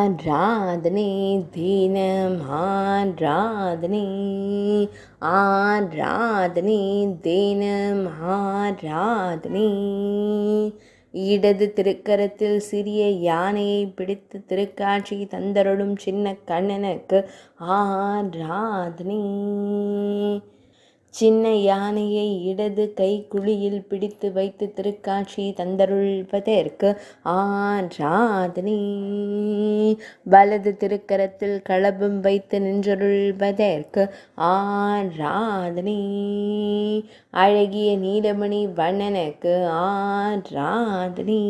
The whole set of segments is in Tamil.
ஆராதனை தினம் ஆராதனை ஆராதனை தினம் ஆராதனை. இடது திருக்கரத்தில் சிறிய யானையை பிடித்து திருக்காட்சி தந்தருளும் சின்ன கண்ணனுக்கு ஆராதனை. சின்ன யானையை இடது கை குழியில் பிடித்து வைத்து திருக்காட்சி தந்தருள்வதற்கு ஆராதனை. வலது திருக்கரத்தில் களபம் வைத்து நின்றருள்வதற்கு ஆராதனை. அழகிய நீலமணி வண்ணனுக்கு ஆராதனை.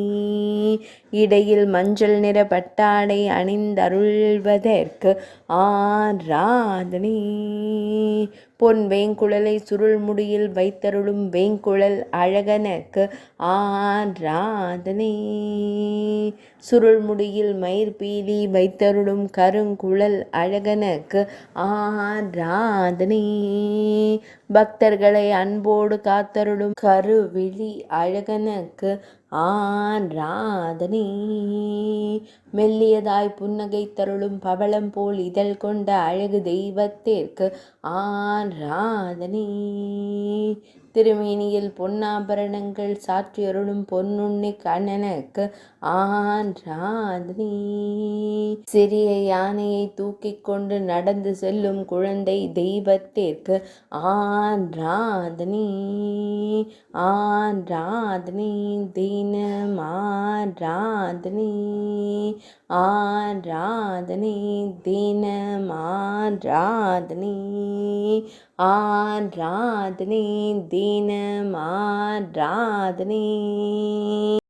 இடையில் மஞ்சள் நிற பட்டாடை அணிந்தருள்வதற்கு ஆராதனை. பொன் வேங்குழலை சுருள் முடியில் வைத்தருளும் வேங்குழல் அழகனுக்கு ஆராதனை. சுருள் முடியில் மயிர்பீலி வைத்தருளும் கருங்குழல் அழகனுக்கு ஆராதனை. பக்தர்களை அன்போடு காத்தருளும் கருவிழி அழகனுக்கு ஆராதனை. மெல்லியதாய் புன்னகை தருளும் பவளம் போல் இதழ் கொண்ட அழகு தெய்வத்திற்கு ஆராதனை. திருமேனியில் பொன்னாபரணங்கள் சாற்றியருளும் பொன்னுண்ணி கண்ணனுக்கு ஆராதனை. சிறிய யானையை தூக்கி கொண்டு நடந்து செல்லும் குழந்தை தெய்வத்திற்கு ஆராதனை. ஆராதனை தினம் ஆராதனை. ஆராதனை தினம் ஆராதனை. ஆராதனை தினம் ஆராதனை.